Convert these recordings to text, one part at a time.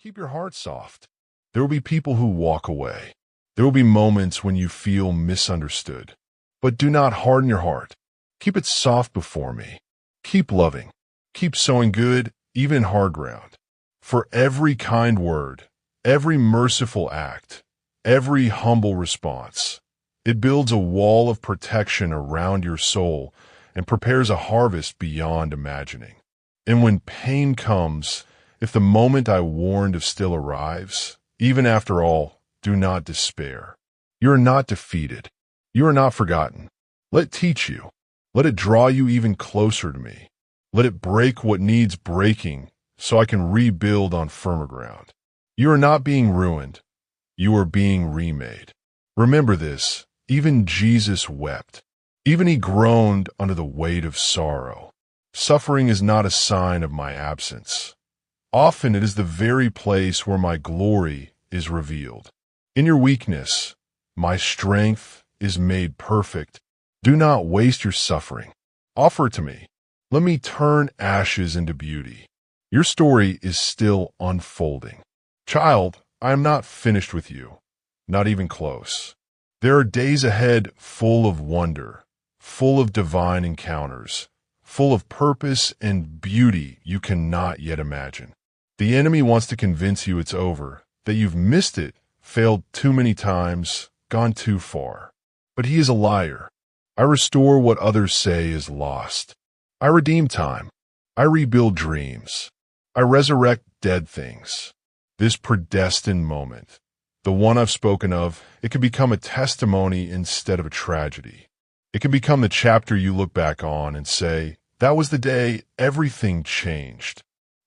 Keep your heart soft. There will be people who walk away. There will be moments when you feel misunderstood. But do not harden your heart. Keep it soft before me. Keep loving. Keep sowing good, even in hard ground. For every kind word, every merciful act, every humble response, it builds a wall of protection around your soul and prepares a harvest beyond imagining. And when pain comes, if the moment I warned of still arrives, even after all, do not despair. You are not defeated. You are not forgotten. Let it teach you. Let it draw you even closer to me. Let it break what needs breaking so I can rebuild on firmer ground. You are not being ruined. You are being remade. Remember this, even Jesus wept. Even he groaned under the weight of sorrow. Suffering is not a sign of my absence. Often it is the very place where my glory is revealed. In your weakness, my strength is made perfect. Do not waste your suffering. Offer it to me. Let me turn ashes into beauty. Your story is still unfolding. Child, I am not finished with you. Not even close. There are days ahead full of wonder, full of divine encounters, full of purpose and beauty you cannot yet imagine. The enemy wants to convince you it's over, that you've missed it, failed too many times, gone too far. But he is a liar. I restore what others say is lost. I redeem time. I rebuild dreams. I resurrect dead things. This predestined moment, the one I've spoken of, it can become a testimony instead of a tragedy. It can become the chapter you look back on and say, that was the day everything changed.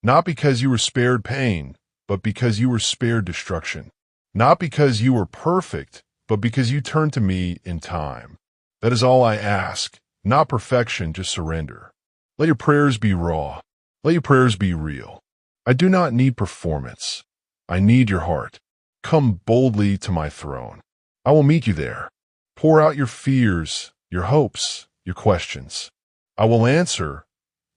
Not because you were spared pain, but because you were spared destruction. Not because you were perfect, but because you turned to me in time. That is all I ask. Not perfection, just surrender. Let your prayers be raw. Let your prayers be real. I do not need performance. I need your heart. Come boldly to my throne. I will meet you there. Pour out your fears, your hopes, your questions. I will answer,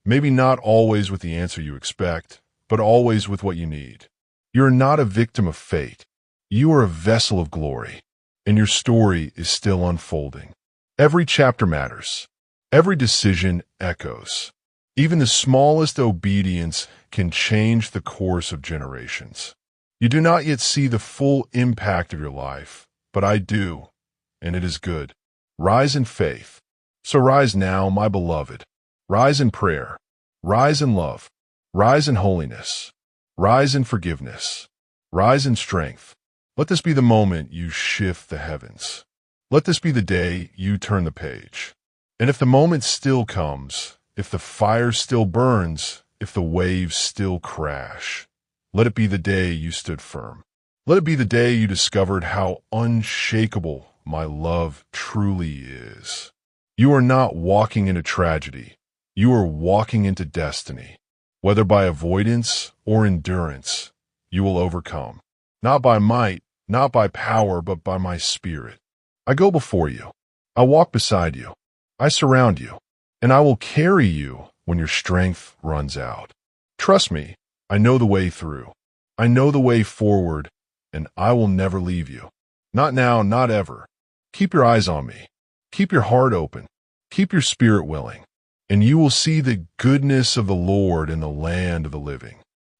maybe not always with the answer you expect, but always with what you need. You are not a victim of fate. You are a vessel of glory, and your story is still unfolding. Every chapter matters. Every decision echoes. Even the smallest obedience can change the course of generations. You do not yet see the full impact of your life, but I do, and it is good. Rise in faith. So rise now, my beloved. Rise in prayer. Rise in love. Rise in holiness. Rise in forgiveness. Rise in strength. Let this be the moment you shift the heavens. Let this be the day you turn the page. And if the moment still comes, if the fire still burns, if the waves still crash, let it be the day you stood firm. Let it be the day you discovered how unshakable my love truly is. You are not walking into tragedy. You are walking into destiny. Whether by avoidance or endurance, you will overcome. Not by might, not by power, but by my spirit. I go before you. I walk beside you. I surround you. And I will carry you when your strength runs out. Trust me, I know the way through. I know the way forward, and I will never leave you. Not now, not ever. Keep your eyes on me. Keep your heart open. Keep your spirit willing, and you will see the goodness of the Lord in the land of the living.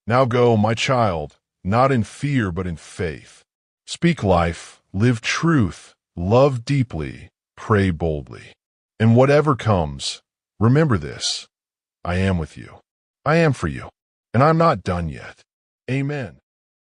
Now go, my child, not in fear, but in faith. Speak life, live truth, love deeply, pray boldly. And whatever comes, remember this. I am with you. I am for you, and I'm not done yet. Amen.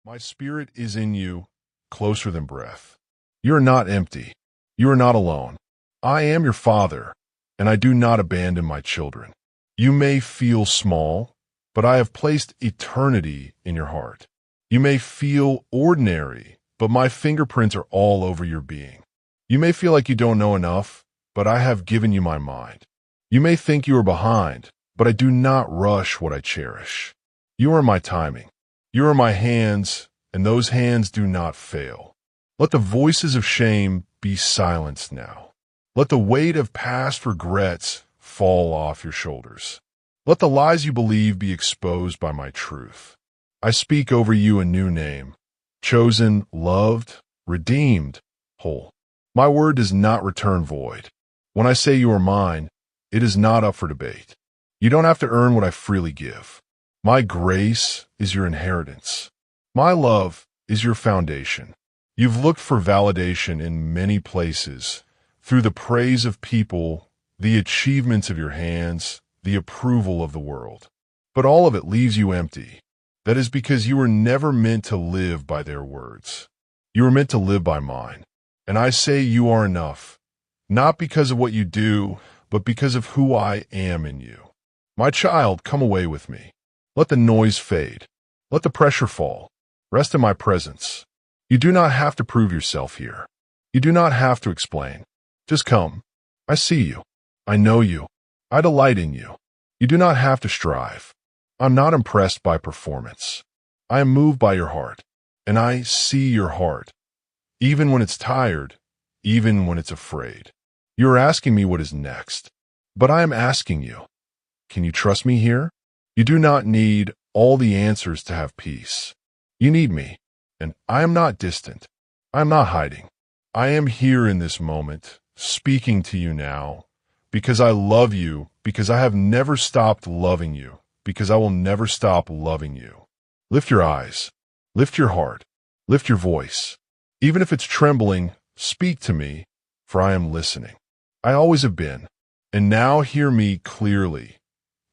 My spirit is in you, closer than breath. You are not empty. You are not alone. I am your Father, and I do not abandon my children. You may feel small, but I have placed eternity in your heart. You may feel ordinary, but my fingerprints are all over your being. You may feel like you don't know enough, but I have given you my mind. You may think you are behind, but I do not rush what I cherish. You are my timing. You are my hands, and those hands do not fail. Let the voices of shame be silenced now. Let the weight of past regrets fall off your shoulders. Let the lies you believe be exposed by my truth. I speak over you a new name, chosen, loved, redeemed, whole. My word does not return void. When I say you are mine, it is not up for debate. You don't have to earn what I freely give. My grace is your inheritance. My love is your foundation. You've looked for validation in many places, through the praise of people, the achievements of your hands, the approval of the world. But all of it leaves you empty. That is because you were never meant to live by their words. You were meant to live by mine. And I say you are enough, not because of what you do, but because of who I am in you. My child, come away with me. Let the noise fade. Let the pressure fall. Rest in my presence. You do not have to prove yourself here. You do not have to explain. Just come. I see you. I know you. I delight in you. You do not have to strive. I'm not impressed by performance. I am moved by your heart, and I see your heart, even when it's tired, even when it's afraid. You are asking me what is next, but I am asking you, can you trust me here? You do not need all the answers to have peace. You need me, and I am not distant. I am not hiding. I am here in this moment, speaking to you now, because I love you, because I have never stopped loving you, because I will never stop loving you. Lift your eyes, lift your heart, lift your voice. Even if it's trembling, speak to me, for I am listening. I always have been, and now hear me clearly.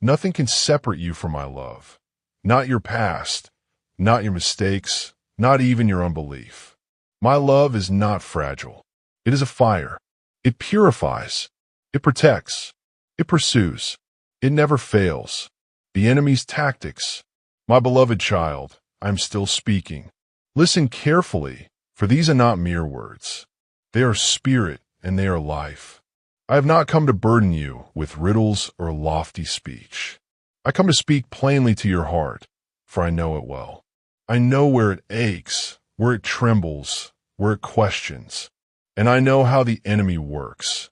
Nothing can separate you from my love. Not your past, not your mistakes, not even your unbelief. My love is not fragile. It is a fire. It purifies. It protects. It pursues. It never fails. The enemy's tactics. My beloved child, I am still speaking. Listen carefully, for these are not mere words. They are spirit and they are life. I have not come to burden you with riddles or lofty speech. I come to speak plainly to your heart, for I know it well. I know where it aches, where it trembles, where it questions. And I know how the enemy works,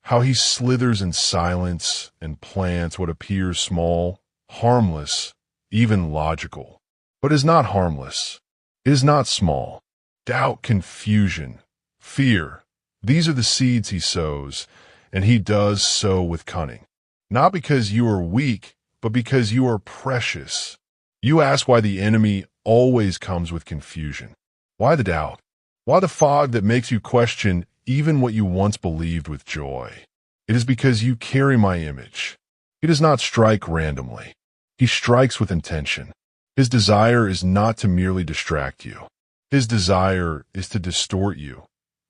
how he slithers in silence and plants what appears small, harmless, even logical, but is not harmless. It is not small. Doubt, confusion, fear, these are the seeds he sows, and he does so with cunning. Not because you are weak, but because you are precious. You ask why the enemy always comes with confusion. Why the doubt? Why the fog that makes you question even what you once believed with joy? It is because you carry my image. He does not strike randomly. He strikes with intention. His desire is not to merely distract you. His desire is to distort you,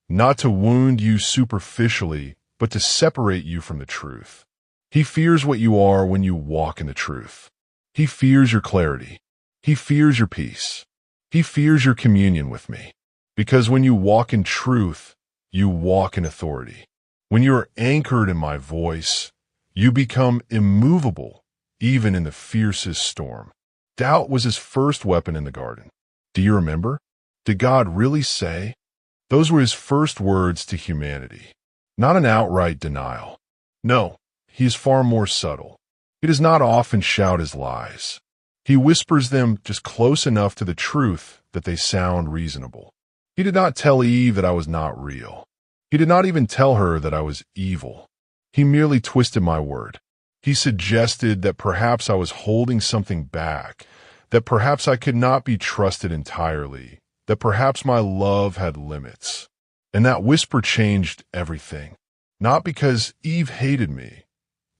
not to wound you superficially, but to separate you from the truth. He fears what you are when you walk in the truth. He fears your clarity. He fears your peace. He fears your communion with me. Because when you walk in truth, you walk in authority. When you are anchored in my voice, you become immovable, even in the fiercest storm. Doubt was his first weapon in the garden. Do you remember? Did God really say? Those were his first words to humanity. Not an outright denial. No, he is far more subtle. He does not often shout his lies. He whispers them just close enough to the truth that they sound reasonable. He did not tell Eve that I was not real. He did not even tell her that I was evil. He merely twisted my word. He suggested that perhaps I was holding something back, that perhaps I could not be trusted entirely, that perhaps my love had limits. And that whisper changed everything. Not because Eve hated me,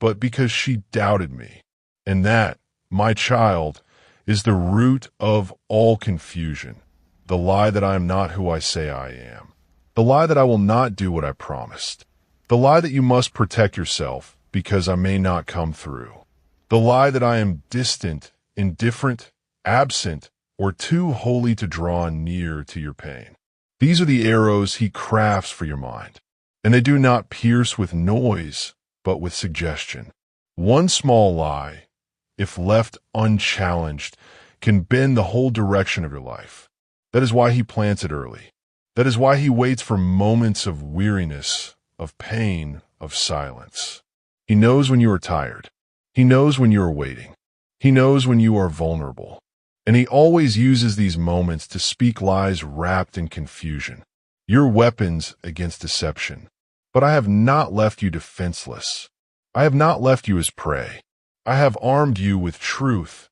but because she doubted me. And that, my child, is the root of all confusion. The lie that I am not who I say I am. The lie that I will not do what I promised. The lie that you must protect yourself because I may not come through. The lie that I am distant, indifferent, absent, or too holy to draw near to your pain. These are the arrows he crafts for your mind, and they do not pierce with noise, but with suggestion. One small lie, if left unchallenged, can bend the whole direction of your life. That is why he plants it early. That is why he waits for moments of weariness, of pain, of silence. He knows when you are tired. He knows when you are waiting. He knows when you are vulnerable. And he always uses these moments to speak lies wrapped in confusion. Your weapons against deception. But I have not left you defenseless. I have not left you as prey. I have armed you with truth,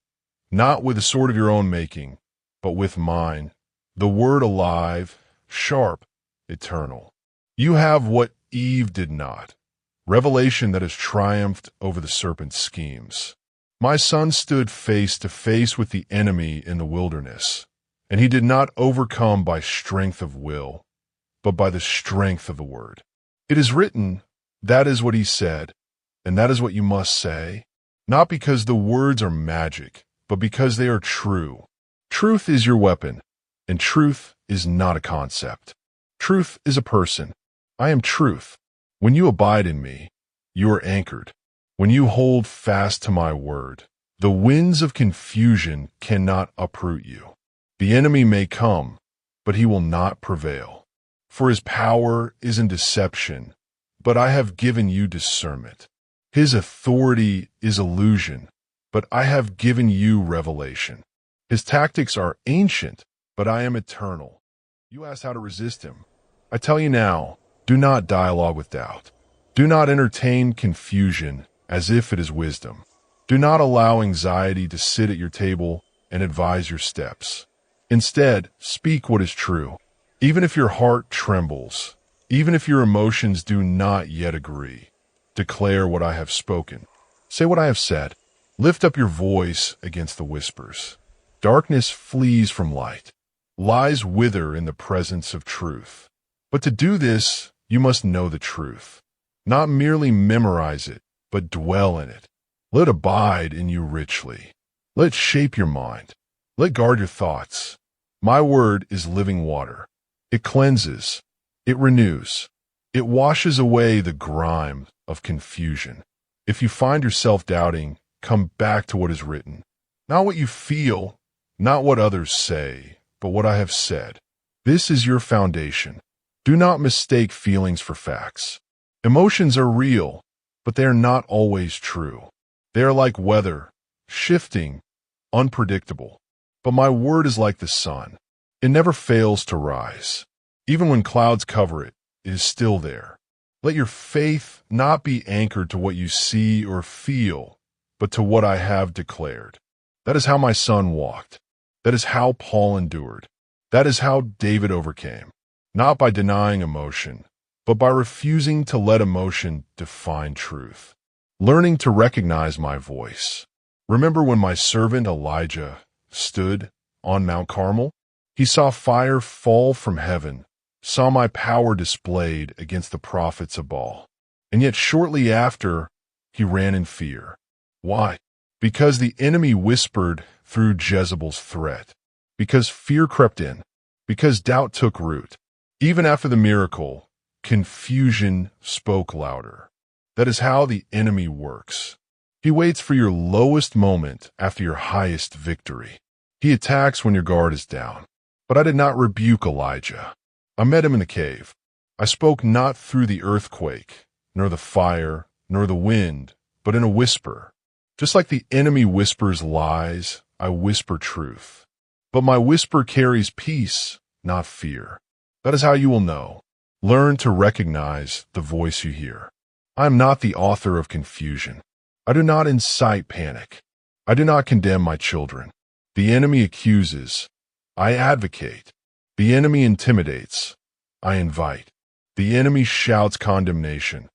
not with a sword of your own making, but with mine, the word alive, sharp, eternal. You have what Eve did not, revelation that has triumphed over the serpent's schemes. My son stood face to face with the enemy in the wilderness, and he did not overcome by strength of will, but by the strength of the word. It is written, that is what he said, and that is what you must say, not because the words are magic, but because they are true. Truth is your weapon, and truth is not a concept. Truth is a person. I am truth. When you abide in me, you are anchored. When you hold fast to my word, the winds of confusion cannot uproot you. The enemy may come, but he will not prevail. For his power is in deception, but I have given you discernment. His authority is illusion, but I have given you revelation. His tactics are ancient, but I am eternal. You asked how to resist him. I tell you now, do not dialogue with doubt. Do not entertain confusion as if it is wisdom. Do not allow anxiety to sit at your table and advise your steps. Instead, speak what is true. Even if your heart trembles, even if your emotions do not yet agree, declare what I have spoken. Say what I have said. Lift up your voice against the whispers. Darkness flees from light. Lies wither in the presence of truth. But to do this, you must know the truth. Not merely memorize it, but dwell in it. Let it abide in you richly. Let it shape your mind. Let guard your thoughts. My word is living water. It cleanses. It renews. It washes away the grime of confusion. If you find yourself doubting, come back to what is written. Not what you feel, not what others say, but what I have said. This is your foundation. Do not mistake feelings for facts. Emotions are real, but they are not always true. They are like weather, shifting, unpredictable. But my word is like the sun. It never fails to rise. Even when clouds cover it, it is still there. Let your faith not be anchored to what you see or feel, but to what I have declared. That is how my son walked. That is how Paul endured. That is how David overcame. Not by denying emotion, but by refusing to let emotion define truth. Learning to recognize my voice. Remember when my servant Elijah stood on Mount Carmel? He saw fire fall from heaven, saw my power displayed against the prophets of Baal. And yet shortly after, he ran in fear. Why? Because the enemy whispered through Jezebel's threat. Because fear crept in. Because doubt took root. Even after the miracle, confusion spoke louder. That is how the enemy works. He waits for your lowest moment after your highest victory. He attacks when your guard is down. But I did not rebuke Elijah. I met him in the cave. I spoke not through the earthquake, nor the fire, nor the wind, but in a whisper. Just like the enemy whispers lies, I whisper truth. But my whisper carries peace, not fear. That is how you will know. Learn to recognize the voice you hear. I am not the author of confusion. I do not incite panic. I do not condemn my children. The enemy accuses. I advocate. The enemy intimidates. I invite. The enemy shouts condemnation.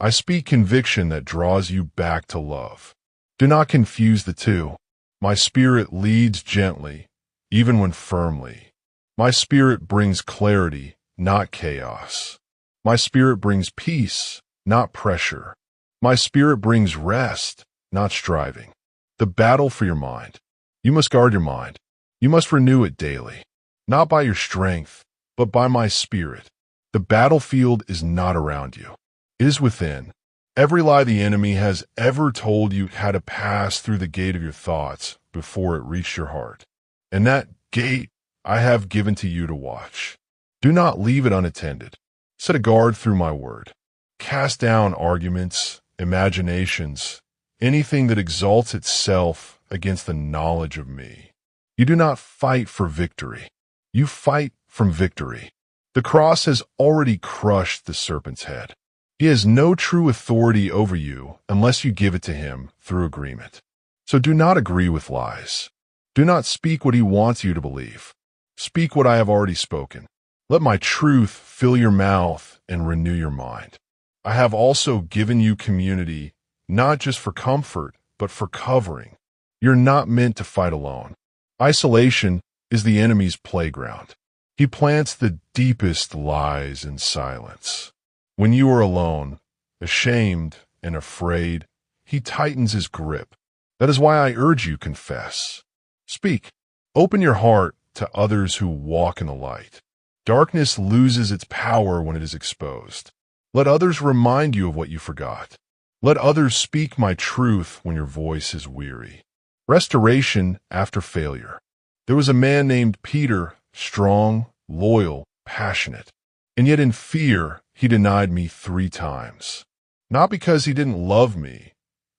I speak conviction that draws you back to love. Do not confuse the two. My spirit leads gently, even when firmly. My spirit brings clarity, not chaos. My spirit brings peace, not pressure. My spirit brings rest, not striving. The battle for your mind. You must guard your mind. You must renew it daily. Not by your strength, but by my spirit. The battlefield is not around you. It is within. Every lie the enemy has ever told you had to pass through the gate of your thoughts before it reached your heart. And that gate I have given to you to watch. Do not leave it unattended. Set a guard through my word. Cast down arguments, imaginations, anything that exalts itself against the knowledge of me. You do not fight for victory. You fight from victory. The cross has already crushed the serpent's head. He has no true authority over you unless you give it to him through agreement. So do not agree with lies. Do not speak what he wants you to believe. Speak what I have already spoken. Let my truth fill your mouth and renew your mind. I have also given you community, not just for comfort, but for covering. You're not meant to fight alone. Isolation is the enemy's playground. He plants the deepest lies in silence. When you are alone, ashamed and afraid, he tightens his grip. That is why I urge you, confess. Speak. Open your heart to others who walk in the light. Darkness loses its power when it is exposed. Let others remind you of what you forgot. Let others speak my truth when your voice is weary. Restoration after failure. There was a man named Peter, strong, loyal, passionate. And yet in fear, he denied me 3 times. Not because he didn't love me,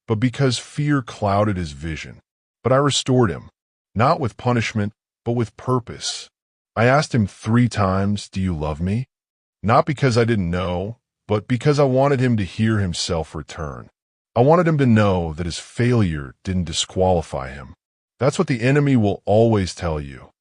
but because fear clouded his vision. But I restored him, not with punishment, but with purpose. I asked him 3 times, "Do you love me?" Not because I didn't know, but because I wanted him to hear himself return. I wanted him to know that his failure didn't disqualify him. That's what the enemy will always tell you.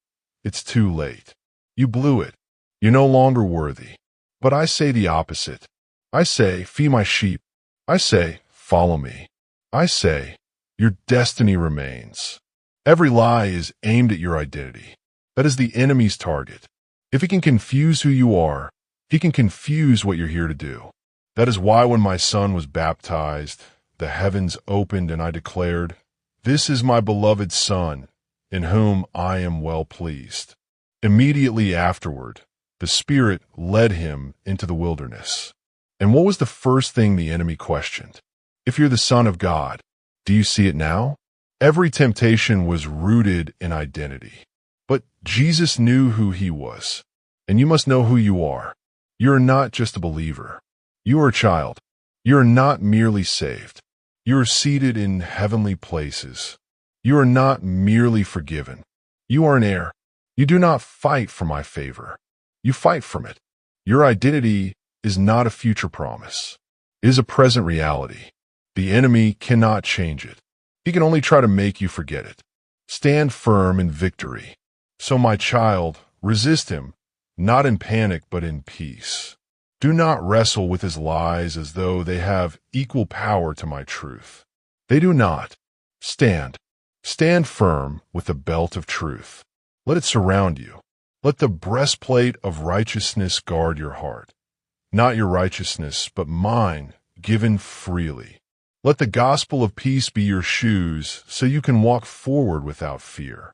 It's too late. You blew it. You're no longer worthy. But I say the opposite. I say, feed my sheep. I say, follow me. I say, your destiny remains. Every lie is aimed at your identity. That is the enemy's target. If he can confuse who you are, he can confuse what you're here to do. That is why when my son was baptized, the heavens opened and I declared, "This is my beloved Son, in whom I am well pleased." Immediately afterward, the Spirit led him into the wilderness. And what was the first thing the enemy questioned? If you're the Son of God, do you see it now? Every temptation was rooted in identity. But Jesus knew who he was, and you must know who you are. You are not just a believer. You are a child. You are not merely saved. You are seated in heavenly places. You are not merely forgiven. You are an heir. You do not fight for my favor. You fight from it. Your identity is not a future promise. It is a present reality. The enemy cannot change it. He can only try to make you forget it. Stand firm in victory. So, my child, resist him, not in panic but in peace. Do not wrestle with his lies as though they have equal power to my truth. They do not. Stand. Stand firm with the belt of truth. Let it surround you. Let the breastplate of righteousness guard your heart. Not your righteousness, but mine, given freely. Let the gospel of peace be your shoes so you can walk forward without fear.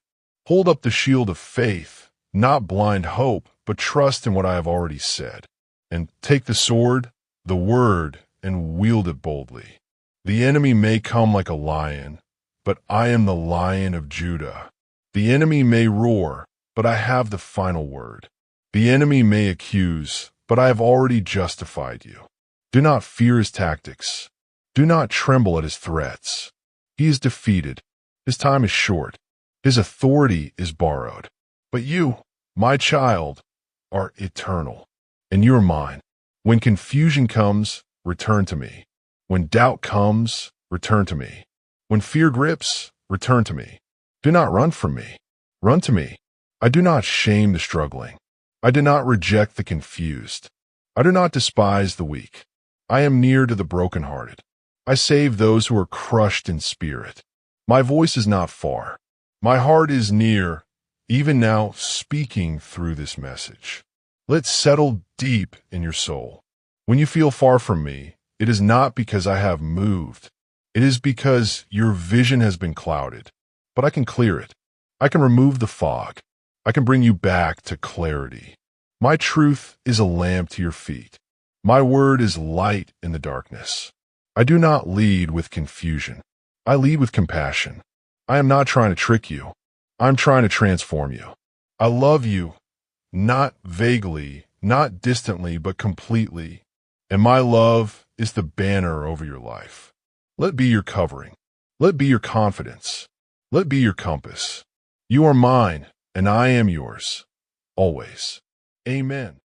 Hold up the shield of faith, not blind hope, but trust in what I have already said. And take the sword, the word, and wield it boldly. The enemy may come like a lion, but I am the Lion of Judah. The enemy may roar, but I have the final word. The enemy may accuse, but I have already justified you. Do not fear his tactics. Do not tremble at his threats. He is defeated. His time is short. His authority is borrowed. But you, my child, are eternal, and you are mine. When confusion comes, return to me. When doubt comes, return to me. When fear grips, return to me. Do not run from me. Run to me. I do not shame the struggling. I do not reject the confused. I do not despise the weak. I am near to the brokenhearted. I save those who are crushed in spirit. My voice is not far. My heart is near, even now speaking through this message. Let settle deep in your soul. When you feel far from me, it is not because I have moved. It is because your vision has been clouded. But I can clear it. I can remove the fog. I can bring you back to clarity. My truth is a lamp to your feet. My word is light in the darkness. I do not lead with confusion. I lead with compassion. I am not trying to trick you. I'm trying to transform you. I love you, not vaguely, not distantly, but completely. And my love is the banner over your life. Let it be your covering. Let it be your confidence. Let it be your compass. You are mine, and I am yours. Always. Amen.